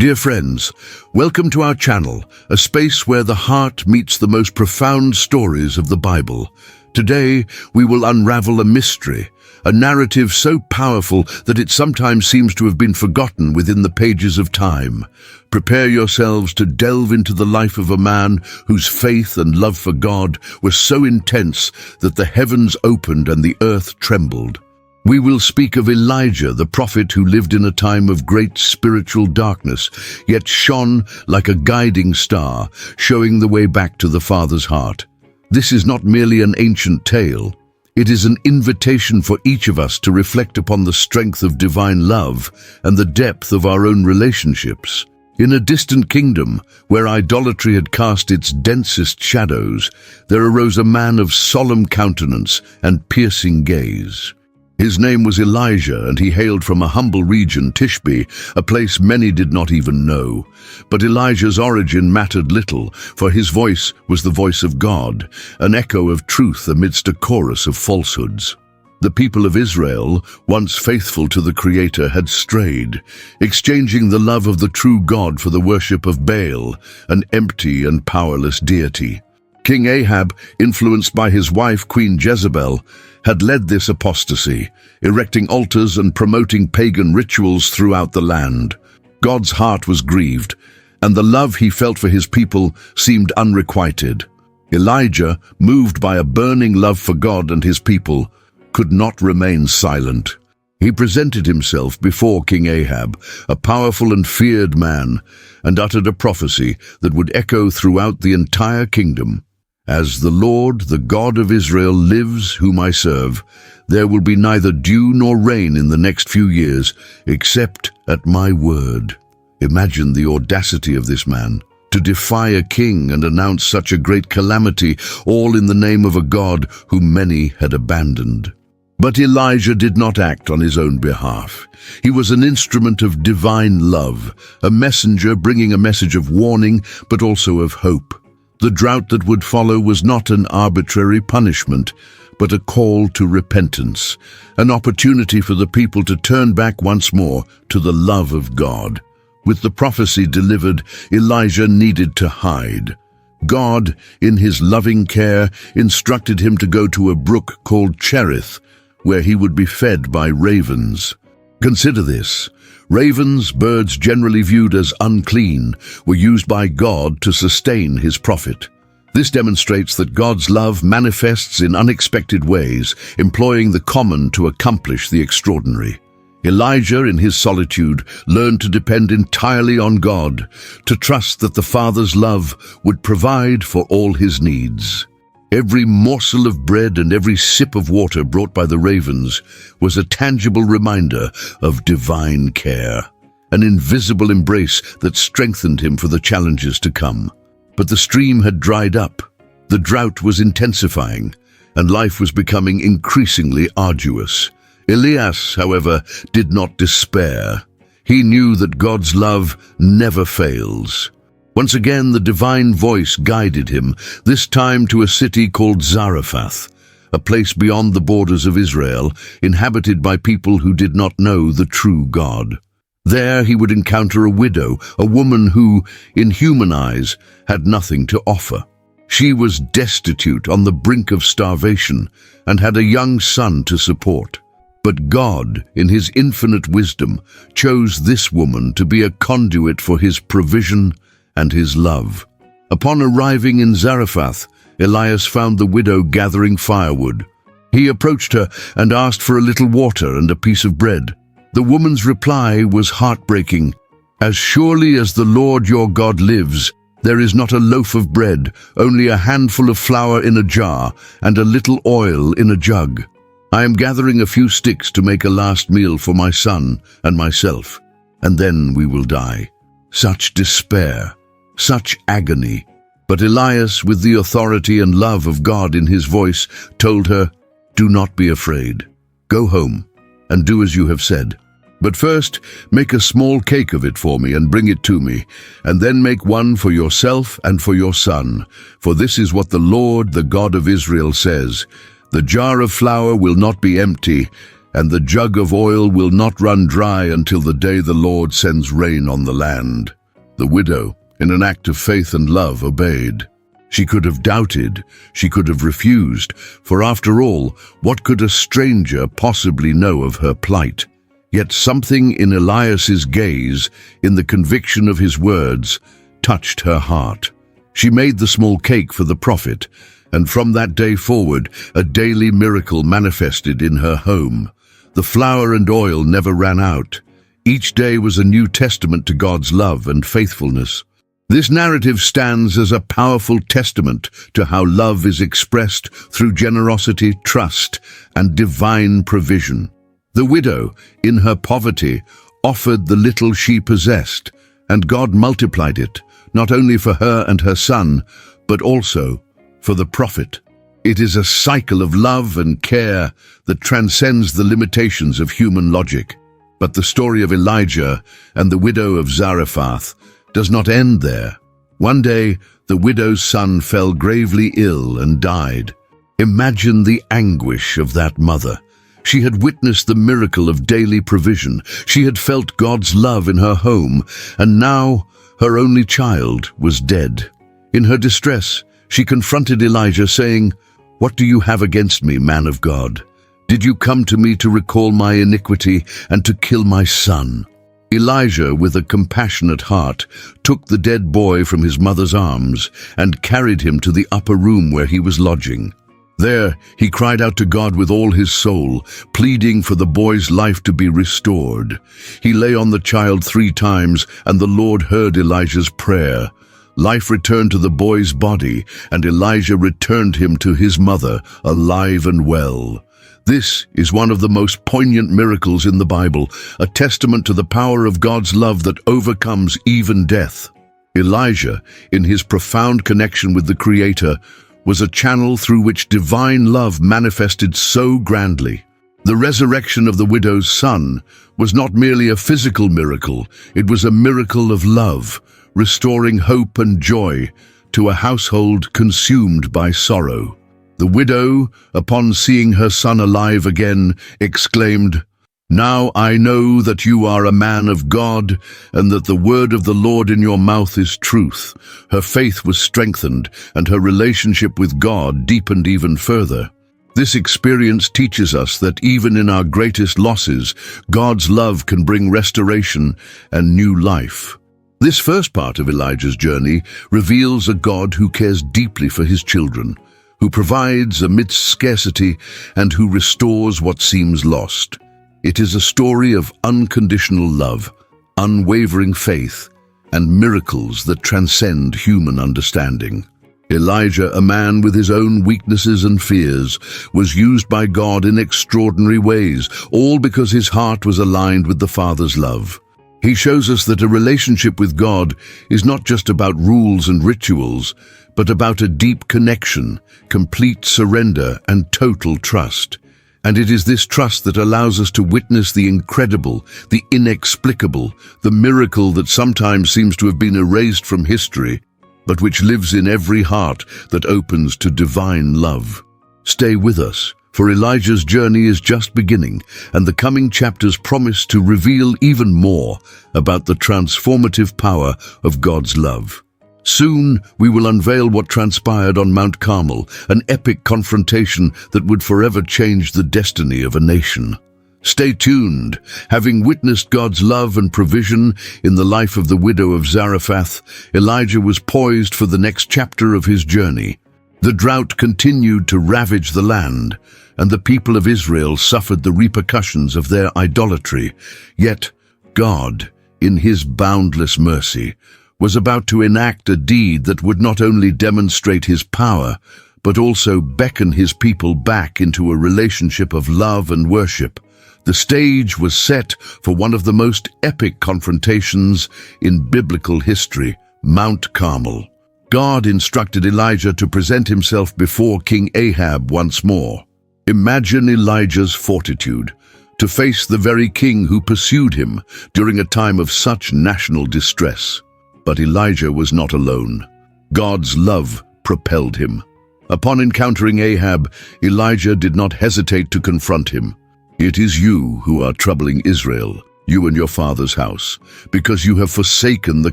Dear friends, welcome to our channel, a space where the heart meets the most profound stories of the Bible. Today, we will unravel a mystery, a narrative so powerful that it sometimes seems to have been forgotten within the pages of time. Prepare yourselves to delve into the life of a man whose faith and love for God were so intense that the heavens opened and the earth trembled. We will speak of Elijah, the prophet who lived in a time of great spiritual darkness, yet shone like a guiding star, showing the way back to the Father's heart. This is not merely an ancient tale. It is an invitation for each of us to reflect upon the strength of divine love and the depth of our own relationships. In a distant kingdom, where idolatry had cast its densest shadows, there arose a man of solemn countenance and piercing gaze. His name was Elijah, and he hailed from a humble region, Tishbe, a place many did not even know. But Elijah's origin mattered little, for his voice was the voice of God, an echo of truth amidst a chorus of falsehoods. The people of Israel, once faithful to the Creator, had strayed, exchanging the love of the true God for the worship of Baal, an empty and powerless deity. King Ahab, influenced by his wife Queen Jezebel, had led this apostasy, erecting altars and promoting pagan rituals throughout the land. God's heart was grieved, and the love he felt for his people seemed unrequited. Elijah, moved by a burning love for God and his people, could not remain silent. He presented himself before King Ahab, a powerful and feared man, and uttered a prophecy that would echo throughout the entire kingdom. As the Lord, the God of Israel, lives, whom I serve, there will be neither dew nor rain in the next few years, except at my word. Imagine the audacity of this man, to defy a king and announce such a great calamity, all in the name of a God whom many had abandoned. But Elijah did not act on his own behalf. He was an instrument of divine love, a messenger bringing a message of warning, but also of hope. The drought that would follow was not an arbitrary punishment, but a call to repentance, an opportunity for the people to turn back once more to the love of God. With the prophecy delivered, Elijah needed to hide. God, in his loving care, instructed him to go to a brook called Cherith, where he would be fed by ravens. Consider this. Ravens, birds generally viewed as unclean, were used by God to sustain his prophet. This demonstrates that God's love manifests in unexpected ways, employing the common to accomplish the extraordinary. Elijah, in his solitude, learned to depend entirely on God, to trust that the Father's love would provide for all his needs. Every morsel of bread and every sip of water brought by the ravens was a tangible reminder of divine care, an invisible embrace that strengthened him for the challenges to come. But the stream had dried up, the drought was intensifying, and life was becoming increasingly arduous. Elias, however, did not despair. He knew that God's love never fails. Once again, the divine voice guided him, this time to a city called Zarephath, a place beyond the borders of Israel, inhabited by people who did not know the true God. There he would encounter a widow, a woman who, in human eyes, had nothing to offer. She was destitute, on the brink of starvation, and had a young son to support. But God, in his infinite wisdom, chose this woman to be a conduit for his provision and his love. Upon arriving in Zarephath, Elias found the widow gathering firewood. He approached her and asked for a little water and a piece of bread. The woman's reply was heartbreaking. "As surely as the Lord your God lives, there is not a loaf of bread, only a handful of flour in a jar and a little oil in a jug. I am gathering a few sticks to make a last meal for my son and myself, and then we will die." Such despair, such agony. But Elias, with the authority and love of God in his voice, told her, "Do not be afraid. Go home and do as you have said. But first, make a small cake of it for me and bring it to me, and then make one for yourself and for your son. For this is what the Lord, the God of Israel, says: the jar of flour will not be empty, and the jug of oil will not run dry until the day the Lord sends rain on the land." The widow, in an act of faith and love, obeyed. She could have doubted, she could have refused, for after all, what could a stranger possibly know of her plight? Yet something in Elias's gaze, in the conviction of his words, touched her heart. She made the small cake for the prophet, and from that day forward, a daily miracle manifested in her home. The flour and oil never ran out. Each day was a new testament to God's love and faithfulness. This narrative stands as a powerful testament to how love is expressed through generosity, trust, and divine provision. The widow, in her poverty, offered the little she possessed, and God multiplied it, not only for her and her son, but also for the prophet. It is a cycle of love and care that transcends the limitations of human logic. But the story of Elijah and the widow of Zarephath does not end there. One day, the widow's son fell gravely ill and died. Imagine the anguish of that mother. She had witnessed the miracle of daily provision. She had felt God's love in her home, and now her only child was dead. In her distress, she confronted Elijah, saying, "What do you have against me, man of God? Did you come to me to recall my iniquity and to kill my son?" Elijah, with a compassionate heart, took the dead boy from his mother's arms and carried him to the upper room where he was lodging. There, he cried out to God with all his soul, pleading for the boy's life to be restored. He lay on the child 3 times, and the Lord heard Elijah's prayer. Life returned to the boy's body, and Elijah returned him to his mother, alive and well. This is one of the most poignant miracles in the Bible, a testament to the power of God's love that overcomes even death. Elijah, in his profound connection with the Creator, was a channel through which divine love manifested so grandly. The resurrection of the widow's son was not merely a physical miracle, it was a miracle of love, restoring hope and joy to a household consumed by sorrow. The widow, upon seeing her son alive again, exclaimed, "Now I know that you are a man of God, and that the word of the Lord in your mouth is truth." Her faith was strengthened, and her relationship with God deepened even further. This experience teaches us that even in our greatest losses, God's love can bring restoration and new life. This first part of Elijah's journey reveals a God who cares deeply for his children, who provides amidst scarcity, and who restores what seems lost. It is a story of unconditional love, unwavering faith, and miracles that transcend human understanding. Elijah, a man with his own weaknesses and fears, was used by God in extraordinary ways, all because his heart was aligned with the Father's love. He shows us that a relationship with God is not just about rules and rituals, but about a deep connection, complete surrender, and total trust. And it is this trust that allows us to witness the incredible, the inexplicable, the miracle that sometimes seems to have been erased from history, but which lives in every heart that opens to divine love. Stay with us, for Elijah's journey is just beginning, and the coming chapters promise to reveal even more about the transformative power of God's love. Soon, we will unveil what transpired on Mount Carmel, an epic confrontation that would forever change the destiny of a nation. Stay tuned. Having witnessed God's love and provision in the life of the widow of Zarephath, Elijah was poised for the next chapter of his journey. The drought continued to ravage the land, and the people of Israel suffered the repercussions of their idolatry. Yet, God, in his boundless mercy, was about to enact a deed that would not only demonstrate his power, but also beckon his people back into a relationship of love and worship. The stage was set for one of the most epic confrontations in biblical history, Mount Carmel. God instructed Elijah to present himself before King Ahab once more. Imagine Elijah's fortitude, to face the very king who pursued him during a time of such national distress. But Elijah was not alone. God's love propelled him. Upon encountering Ahab, Elijah did not hesitate to confront him. It is you who are troubling Israel, you and your father's house, because you have forsaken the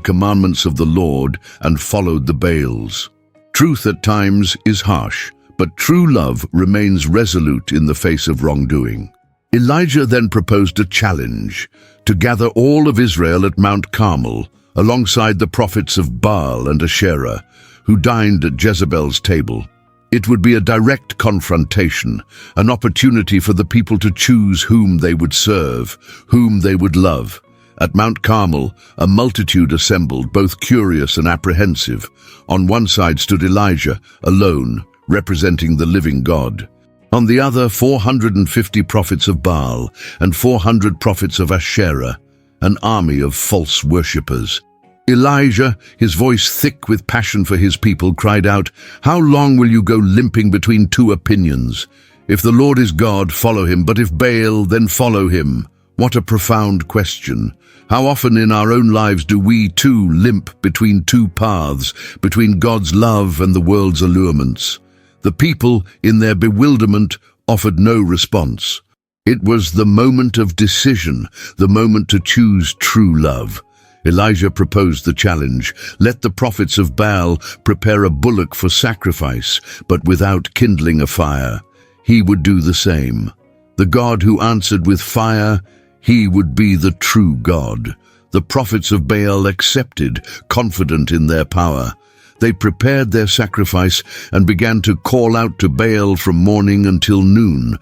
commandments of the Lord and followed the Baals. Truth at times is harsh, but true love remains resolute in the face of wrongdoing. Elijah then proposed a challenge to gather all of Israel at Mount Carmel, alongside the prophets of Baal and Asherah, who dined at Jezebel's table. It would be a direct confrontation, an opportunity for the people to choose whom they would serve, whom they would love. At Mount Carmel, a multitude assembled, both curious and apprehensive. On one side stood Elijah, alone, representing the living God. On the other, 450 prophets of Baal and 400 prophets of Asherah, an army of false worshippers. Elijah, his voice thick with passion for his people, cried out, "How long will you go limping between two opinions? If the Lord is God, follow him, but if Baal, then follow him." What a profound question. How often in our own lives do we too limp between two paths, between God's love and the world's allurements? The people, in their bewilderment, offered no response. It was the moment of decision, the moment to choose true love. Elijah proposed the challenge. Let the prophets of Baal prepare a bullock for sacrifice, but without kindling a fire. He would do the same. The God who answered with fire, he would be the true God. The prophets of Baal accepted, confident in their power. They prepared their sacrifice and began to call out to Baal from morning until noon.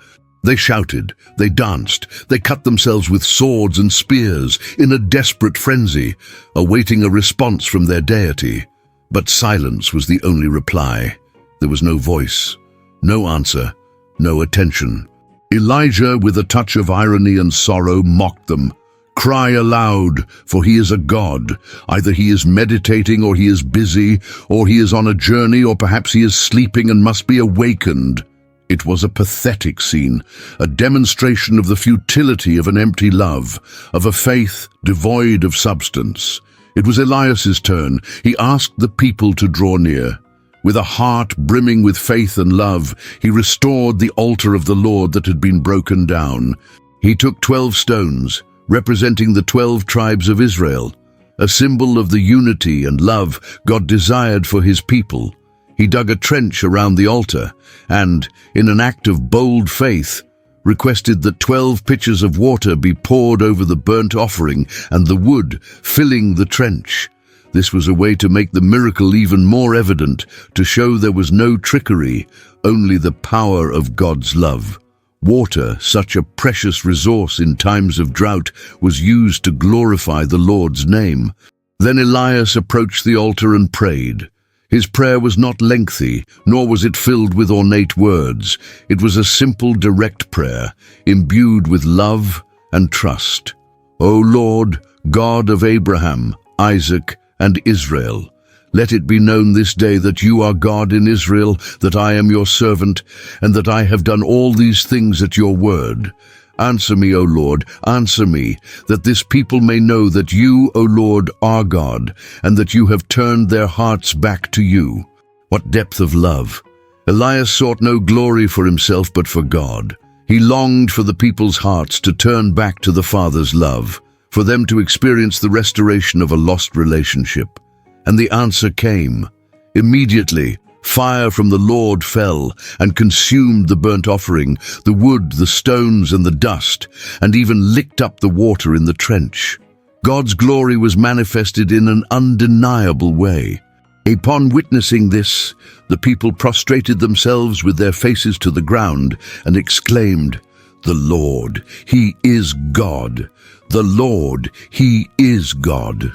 They shouted, they danced, they cut themselves with swords and spears in a desperate frenzy, awaiting a response from their deity. But silence was the only reply. There was no voice, no answer, no attention. Elijah, with a touch of irony and sorrow, mocked them. "Cry aloud, for he is a god. Either he is meditating, or he is busy, or he is on a journey, or perhaps he is sleeping and must be awakened." It was a pathetic scene, a demonstration of the futility of an empty love, of a faith devoid of substance. It was Elias's turn. He asked the people to draw near. With a heart brimming with faith and love, he restored the altar of the Lord that had been broken down. He took 12 stones, representing the 12 tribes of Israel, a symbol of the unity and love God desired for his people. He dug a trench around the altar and, in an act of bold faith, requested that 12 pitchers of water be poured over the burnt offering and the wood, filling the trench. This was a way to make the miracle even more evident, to show there was no trickery, only the power of God's love. Water, such a precious resource in times of drought, was used to glorify the Lord's name. Then Elias approached the altar and prayed. His prayer was not lengthy, nor was it filled with ornate words. It was a simple, direct prayer, imbued with love and trust. "O Lord, God of Abraham, Isaac, and Israel, let it be known this day that you are God in Israel, that I am your servant, and that I have done all these things at your word. Answer me, O Lord, answer me, that this people may know that you, O Lord, are God, and that you have turned their hearts back to you." What depth of love! Elias sought no glory for himself but for God. He longed for the people's hearts to turn back to the Father's love, for them to experience the restoration of a lost relationship. And the answer came. Immediately, fire from the Lord fell and consumed the burnt offering, the wood, the stones, and the dust, and even licked up the water in the trench. God's glory was manifested in an undeniable way. Upon witnessing this, the people prostrated themselves with their faces to the ground and exclaimed, "The Lord, He is God! The Lord, He is God!"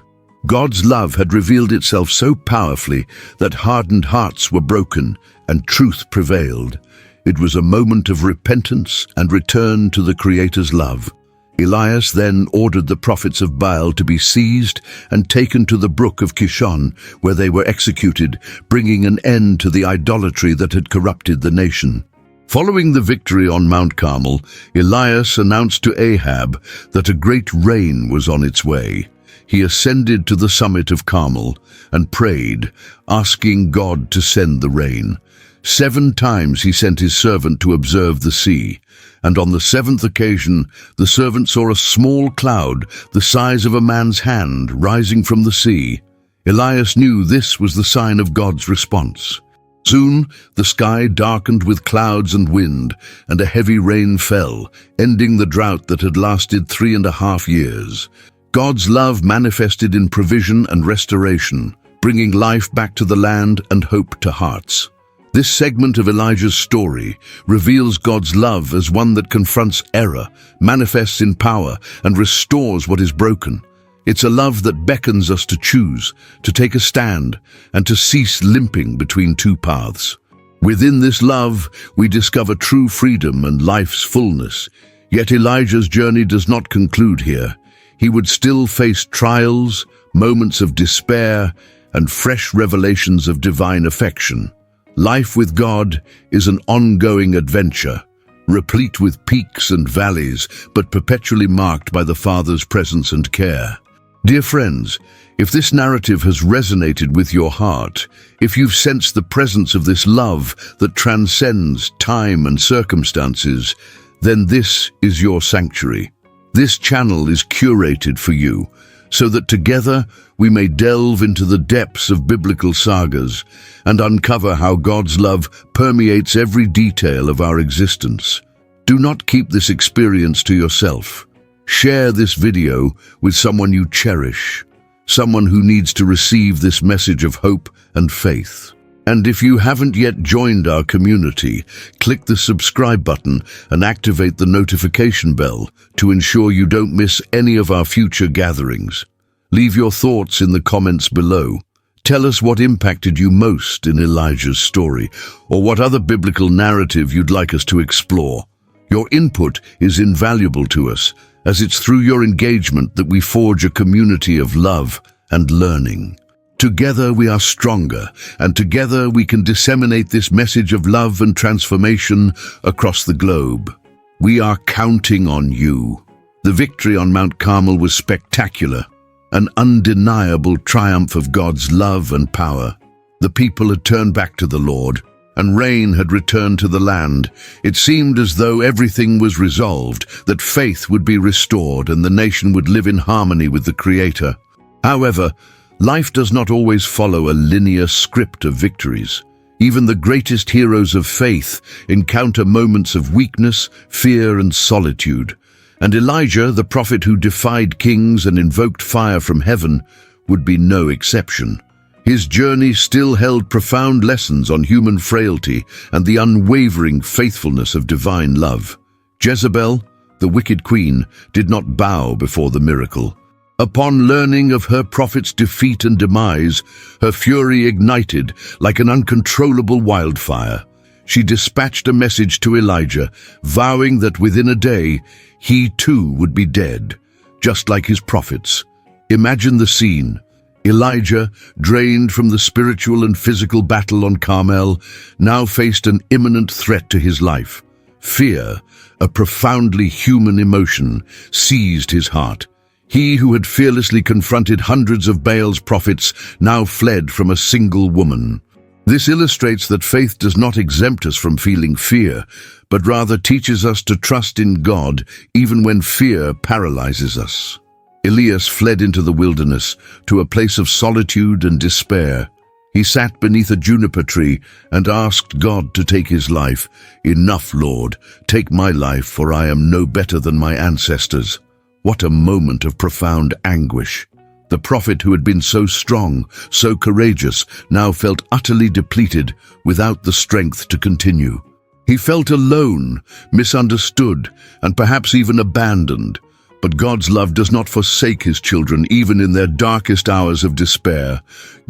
God's love had revealed itself so powerfully that hardened hearts were broken and truth prevailed. It was a moment of repentance and return to the Creator's love. Elias then ordered the prophets of Baal to be seized and taken to the brook of Kishon, where they were executed, bringing an end to the idolatry that had corrupted the nation. Following the victory on Mount Carmel, Elias announced to Ahab that a great rain was on its way. He ascended to the summit of Carmel and prayed, asking God to send the rain. 7 times he sent his servant to observe the sea, and on the 7th occasion the servant saw a small cloud the size of a man's hand rising from the sea. Elias knew this was the sign of God's response. Soon the sky darkened with clouds and wind, and a heavy rain fell, ending the drought that had lasted 3.5 years. God's love manifested in provision and restoration, bringing life back to the land and hope to hearts. This segment of Elijah's story reveals God's love as one that confronts error, manifests in power, and restores what is broken. It's a love that beckons us to choose, to take a stand, and to cease limping between two paths. Within this love, we discover true freedom and life's fullness. Yet Elijah's journey does not conclude here. He would still face trials, moments of despair, and fresh revelations of divine affection. Life with God is an ongoing adventure, replete with peaks and valleys, but perpetually marked by the Father's presence and care. Dear friends, if this narrative has resonated with your heart, if you've sensed the presence of this love that transcends time and circumstances, then this is your sanctuary. This channel is curated for you, so that together we may delve into the depths of biblical sagas and uncover how God's love permeates every detail of our existence. Do not keep this experience to yourself. Share this video with someone you cherish, someone who needs to receive this message of hope and faith. And if you haven't yet joined our community, click the subscribe button and activate the notification bell to ensure you don't miss any of our future gatherings. Leave your thoughts in the comments below. Tell us what impacted you most in Elijah's story, or what other biblical narrative you'd like us to explore. Your input is invaluable to us, as it's through your engagement that we forge a community of love and learning. Together we are stronger, and together we can disseminate this message of love and transformation across the globe. We are counting on you. The victory on Mount Carmel was spectacular, an undeniable triumph of God's love and power. The people had turned back to the Lord, and rain had returned to the land. It seemed as though everything was resolved, that faith would be restored and the nation would live in harmony with the Creator. However, life does not always follow a linear script of victories. Even the greatest heroes of faith encounter moments of weakness, fear, and solitude. And Elijah, the prophet who defied kings and invoked fire from heaven, would be no exception. His journey still held profound lessons on human frailty and the unwavering faithfulness of divine love. Jezebel, the wicked queen, did not bow before the miracle. Upon learning of her prophet's defeat and demise, her fury ignited like an uncontrollable wildfire. She dispatched a message to Elijah, vowing that within a day, he too would be dead, just like his prophets. Imagine the scene. Elijah, drained from the spiritual and physical battle on Carmel, now faced an imminent threat to his life. Fear, a profoundly human emotion, seized his heart. He who had fearlessly confronted hundreds of Baal's prophets now fled from a single woman. This illustrates that faith does not exempt us from feeling fear, but rather teaches us to trust in God even when fear paralyzes us. Elias fled into the wilderness, to a place of solitude and despair. He sat beneath a juniper tree and asked God to take his life. "Enough, Lord, take my life, for I am no better than my ancestors." What a moment of profound anguish. The prophet who had been so strong, so courageous, now felt utterly depleted, without the strength to continue. He felt alone, misunderstood, and perhaps even abandoned. But God's love does not forsake his children even in their darkest hours of despair.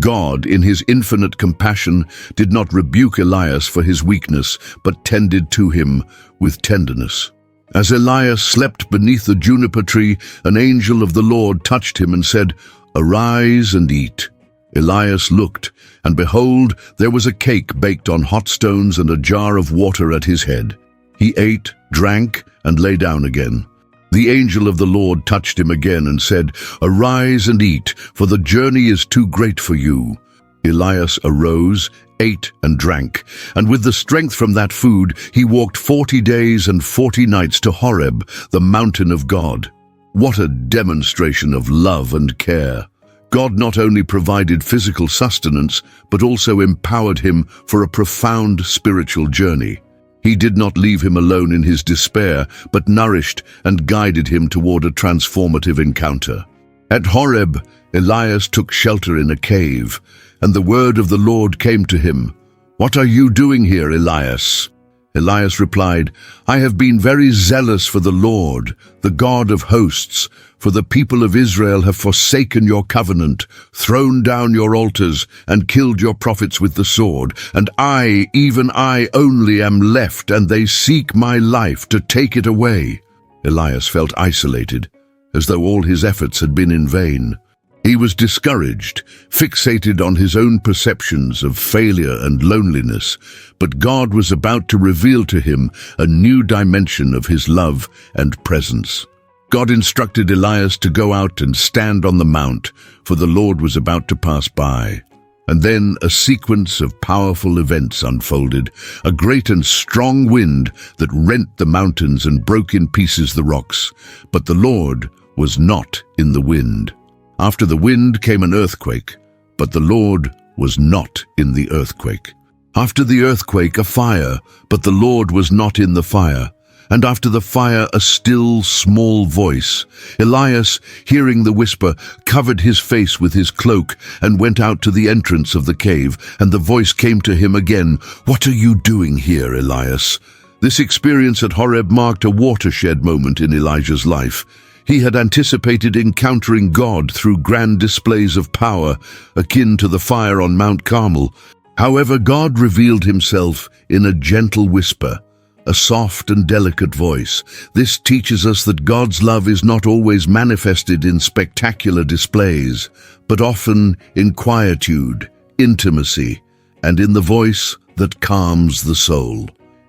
God, in his infinite compassion, did not rebuke Elias for his weakness, but tended to him with tenderness. As Elias slept beneath the juniper tree, an angel of the Lord touched him and said, "Arise and eat." Elias looked, and behold, there was a cake baked on hot stones and a jar of water at his head. He ate, drank, and lay down again. The angel of the Lord touched him again and said, "Arise and eat, for the journey is too great for you." Elias arose, ate and drank, and with the strength from that food he walked 40 days and 40 nights to Horeb, the mountain of God. What a demonstration of love and care! God not only provided physical sustenance, but also empowered him for a profound spiritual journey. He did not leave him alone in his despair, but nourished and guided him toward a transformative encounter. At Horeb, Elias took shelter in a cave, and the word of the Lord came to him. "What are you doing here, Elias?" Elias replied, "I have been very zealous for the Lord, the God of hosts, for the people of Israel have forsaken your covenant, thrown down your altars, and killed your prophets with the sword. And I, even I only, am left, and they seek my life to take it away." Elias felt isolated, as though all his efforts had been in vain. He was discouraged, fixated on his own perceptions of failure and loneliness, but God was about to reveal to him a new dimension of his love and presence. God instructed Elias to go out and stand on the mount, for the Lord was about to pass by. And then a sequence of powerful events unfolded, a great and strong wind that rent the mountains and broke in pieces the rocks. But the Lord was not in the wind. After the wind came an earthquake, but the Lord was not in the earthquake. After the earthquake, a fire, but the Lord was not in the fire. And after the fire, a still, small voice. Elias, hearing the whisper, covered his face with his cloak and went out to the entrance of the cave, and the voice came to him again, "What are you doing here, Elias?" This experience at Horeb marked a watershed moment in Elijah's life. He had anticipated encountering God through grand displays of power, akin to the fire on Mount Carmel. However, God revealed himself in a gentle whisper, a soft and delicate voice. This teaches us that God's love is not always manifested in spectacular displays, but often in quietude, intimacy, and in the voice that calms the soul.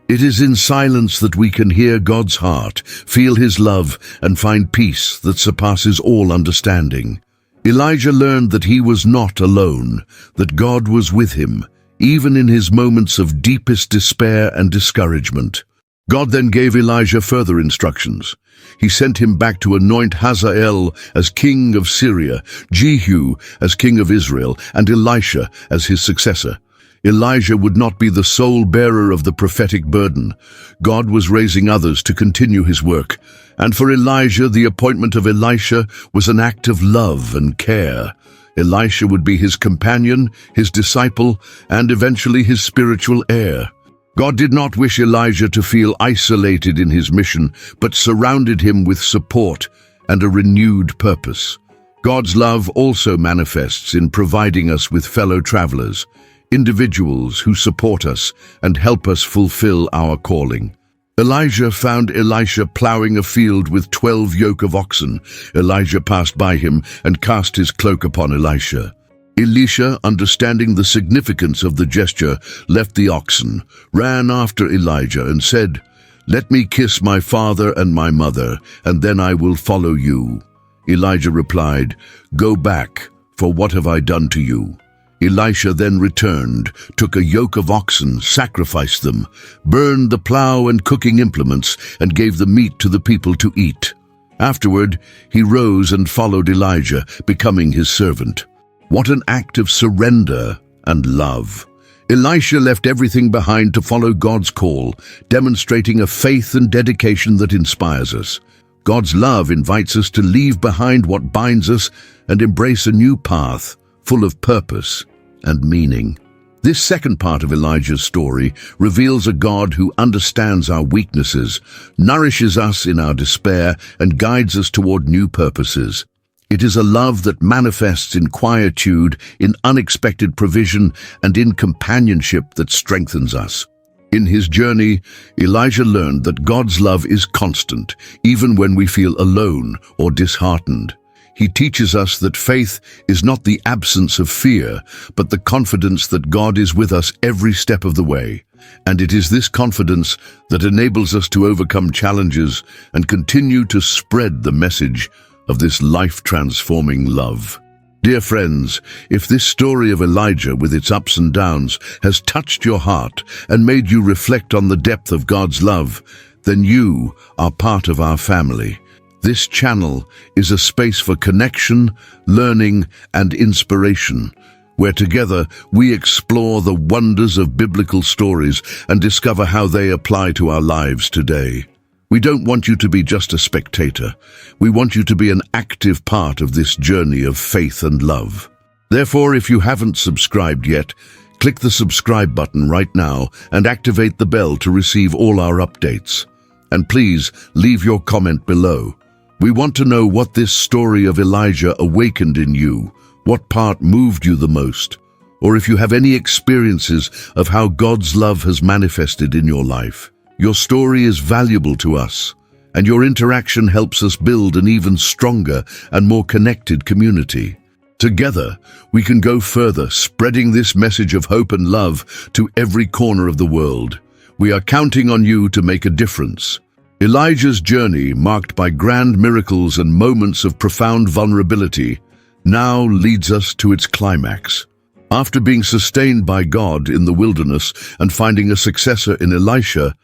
It is in silence that we can hear God's heart, feel his love, and find peace that surpasses all understanding. Elijah learned that he was not alone, that God was with him, even in his moments of deepest despair and discouragement. God then gave Elijah further instructions. He sent him back to anoint Hazael as king of Syria, Jehu as king of Israel, and Elisha as his successor. Elijah would not be the sole bearer of the prophetic burden. God was raising others to continue his work. And for Elijah, the appointment of Elisha was an act of love and care. Elisha would be his companion, his disciple, and eventually his spiritual heir. God did not wish Elijah to feel isolated in his mission, but surrounded him with support and a renewed purpose. God's love also manifests in providing us with fellow travelers, individuals who support us and help us fulfill our calling. Elijah found Elisha plowing a field with 12 yoke of oxen. Elijah passed by him and cast his cloak upon Elisha. Elisha, understanding the significance of the gesture, left the oxen, ran after Elijah and said, "Let me kiss my father and my mother, and then I will follow you." Elijah replied, "Go back, for what have I done to you?" Elisha then returned, took a yoke of oxen, sacrificed them, burned the plow and cooking implements, and gave the meat to the people to eat. Afterward, he rose and followed Elijah, becoming his servant. What an act of surrender and love! Elisha left everything behind to follow God's call, demonstrating a faith and dedication that inspires us. God's love invites us to leave behind what binds us and embrace a new path, full of purpose and meaning. This second part of Elijah's story reveals a God who understands our weaknesses, nourishes us in our despair, and guides us toward new purposes. It is a love that manifests in quietude, in unexpected provision, and in companionship that strengthens us. In his journey, Elijah learned that God's love is constant, even when we feel alone or disheartened. He teaches us that faith is not the absence of fear, but the confidence that God is with us every step of the way. And it is this confidence that enables us to overcome challenges and continue to spread the message of this life-transforming love. Dear friends, if this story of Elijah with its ups and downs has touched your heart and made you reflect on the depth of God's love, then you are part of our family. This channel is a space for connection, learning, and inspiration, where together we explore the wonders of biblical stories and discover how they apply to our lives today. We don't want you to be just a spectator. We want you to be an active part of this journey of faith and love. Therefore, if you haven't subscribed yet, click the subscribe button right now and activate the bell to receive all our updates. And please leave your comment below. We want to know what this story of Elijah awakened in you, what part moved you the most, or if you have any experiences of how God's love has manifested in your life. Your story is valuable to us, and your interaction helps us build an even stronger and more connected community. Together, we can go further, spreading this message of hope and love to every corner of the world. We are counting on you to make a difference. Elijah's journey, marked by grand miracles and moments of profound vulnerability, now leads us to its climax. After being sustained by God in the wilderness and finding a successor in Elisha,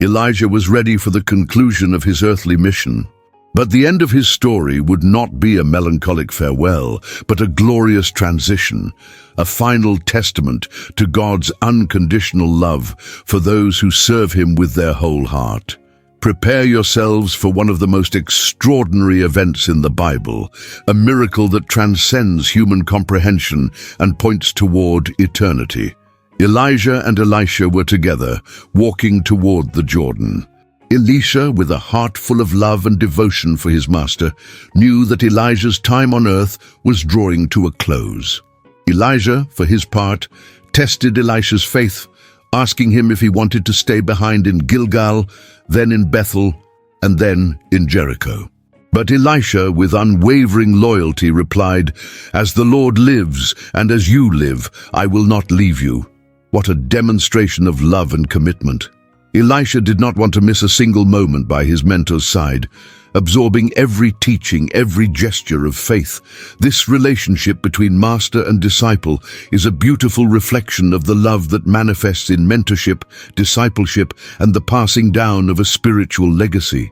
Elijah was ready for the conclusion of his earthly mission. But the end of his story would not be a melancholic farewell, but a glorious transition, a final testament to God's unconditional love for those who serve him with their whole heart. Prepare yourselves for one of the most extraordinary events in the Bible, a miracle that transcends human comprehension and points toward eternity. Elijah and Elisha were together, walking toward the Jordan. Elisha, with a heart full of love and devotion for his master, knew that Elijah's time on earth was drawing to a close. Elijah, for his part, tested Elisha's faith, asking him if he wanted to stay behind in Gilgal, then in Bethel, and then in Jericho. But Elisha, with unwavering loyalty, replied, "As the Lord lives, and as you live, I will not leave you." What a demonstration of love and commitment. Elisha did not want to miss a single moment by his mentor's side, absorbing every teaching, every gesture of faith. This relationship between master and disciple is a beautiful reflection of the love that manifests in mentorship, discipleship, and the passing down of a spiritual legacy.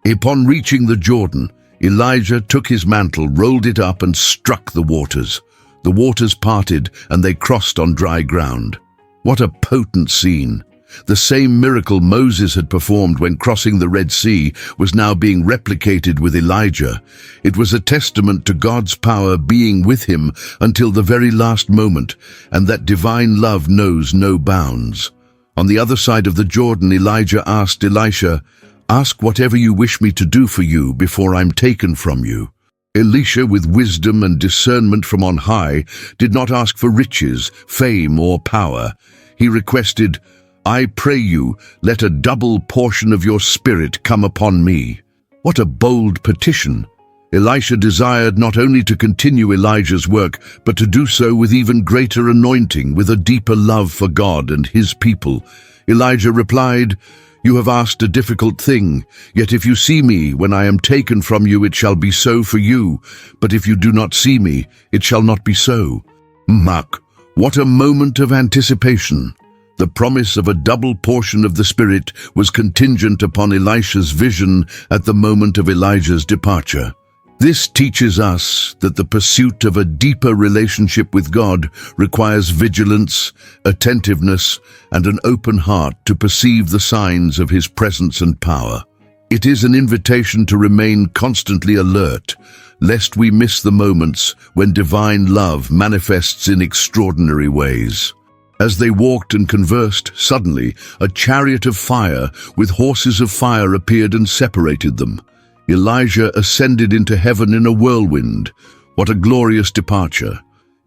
Upon reaching the Jordan, Elijah took his mantle, rolled it up, and struck the waters. The waters parted, and they crossed on dry ground. What a potent scene! The same miracle Moses had performed when crossing the Red Sea was now being replicated with Elijah. It was a testament to God's power being with him until the very last moment, and that divine love knows no bounds. On the other side of the Jordan, Elijah asked Elisha, "Ask whatever you wish me to do for you before I'm taken from you." Elisha, with wisdom and discernment from on high, did not ask for riches, fame, or power. He requested, "I pray you, let a double portion of your spirit come upon me." What a bold petition! Elisha desired not only to continue Elijah's work, but to do so with even greater anointing, with a deeper love for God and his people. Elijah replied, "You have asked a difficult thing, yet if you see me when I am taken from you, it shall be so for you. But if you do not see me, it shall not be so." Mark, what a moment of anticipation! The promise of a double portion of the Spirit was contingent upon Elisha's vision at the moment of Elijah's departure. This teaches us that the pursuit of a deeper relationship with God requires vigilance, attentiveness, and an open heart to perceive the signs of His presence and power. It is an invitation to remain constantly alert, lest we miss the moments when divine love manifests in extraordinary ways. As they walked and conversed, suddenly a chariot of fire with horses of fire appeared and separated them. Elijah ascended into heaven in a whirlwind. What a glorious departure!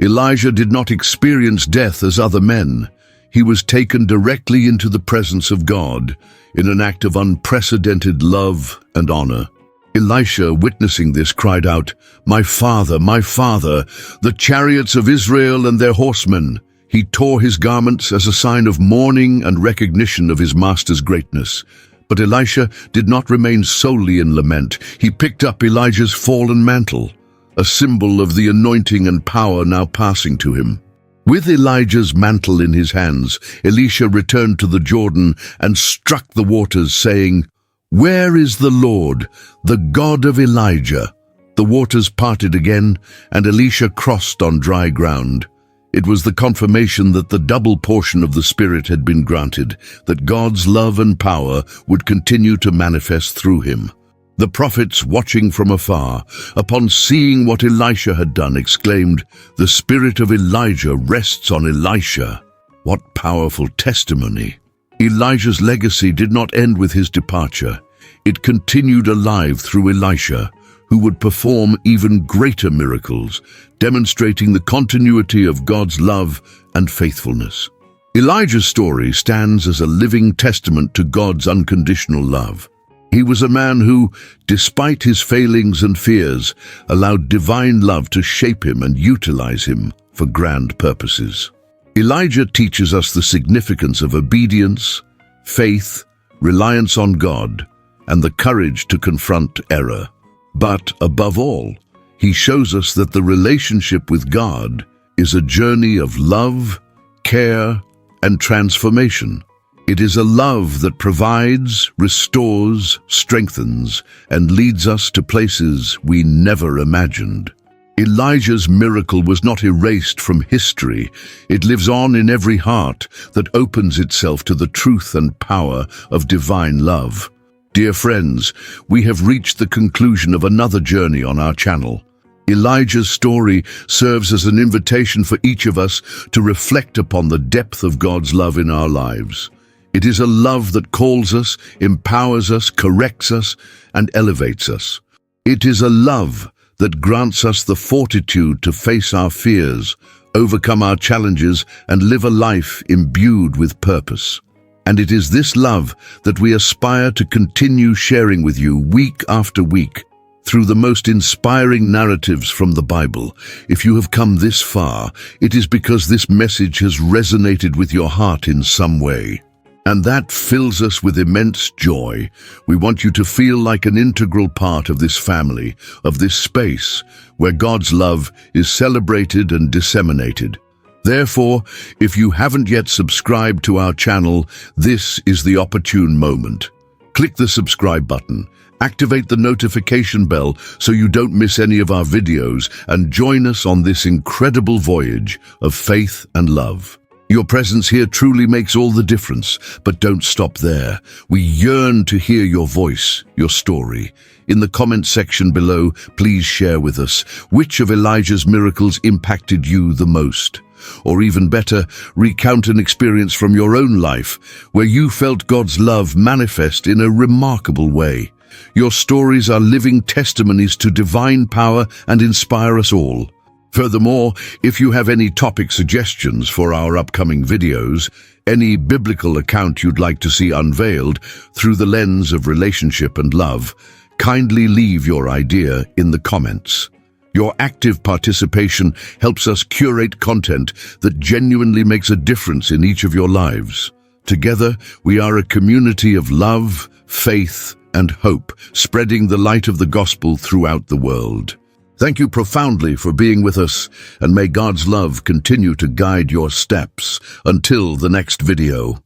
Elijah did not experience death as other men. He was taken directly into the presence of God in an act of unprecedented love and honor. Elisha, witnessing this, cried out, my father, the chariots of Israel and their horsemen." He tore his garments as a sign of mourning and recognition of his master's greatness. But Elisha did not remain solely in lament. He picked up Elijah's fallen mantle. a symbol of the anointing and power now passing to him. With Elijah's mantle in his hands, Elisha returned to the Jordan and struck the waters, saying, "Where is the Lord, the God of Elijah?" The waters parted again, and Elisha crossed on dry ground. It was the confirmation that the double portion of the Spirit had been granted, that God's love and power would continue to manifest through him. The prophets, watching from afar, upon seeing what Elisha had done, exclaimed, "The spirit of Elijah rests on Elisha." What powerful testimony! Elijah's legacy did not end with his departure. It continued alive through Elisha, who would perform even greater miracles, demonstrating the continuity of God's love and faithfulness. Elijah's story stands as a living testament to God's unconditional love. He was a man who, despite his failings and fears, allowed divine love to shape him and utilize him for grand purposes. Elijah teaches us the significance of obedience, faith, reliance on God, and the courage to confront error. But above all, he shows us that the relationship with God is a journey of love, care, and transformation. It is a love that provides, restores, strengthens, and leads us to places we never imagined. Elijah's miracle was not erased from history. It lives on in every heart that opens itself to the truth and power of divine love. Dear friends, we have reached the conclusion of another journey on our channel. Elijah's story serves as an invitation for each of us to reflect upon the depth of God's love in our lives. It is a love that calls us, empowers us, corrects us, and elevates us. It is a love that grants us the fortitude to face our fears, overcome our challenges, and live a life imbued with purpose. And it is this love that we aspire to continue sharing with you week after week through the most inspiring narratives from the Bible. If you have come this far, it is because this message has resonated with your heart in some way. And that fills us with immense joy. We want you to feel like an integral part of this family, of this space, where God's love is celebrated and disseminated. Therefore, if you haven't yet subscribed to our channel, this is the opportune moment. Click the subscribe button, activate the notification bell so you don't miss any of our videos, and join us on this incredible voyage of faith and love. Your presence here truly makes all the difference, but don't stop there. We yearn to hear your voice, your story. In the comment section below, please share with us which of Elijah's miracles impacted you the most. Or even better, recount an experience from your own life where you felt God's love manifest in a remarkable way. Your stories are living testimonies to divine power and inspire us all. Furthermore, if you have any topic suggestions for our upcoming videos, any biblical account you'd like to see unveiled through the lens of relationship and love, kindly leave your idea in the comments. Your active participation helps us curate content that genuinely makes a difference in each of your lives. Together, we are a community of love, faith, and hope, spreading the light of the gospel throughout the world. Thank you profoundly for being with us, and may God's love continue to guide your steps. Until the next video.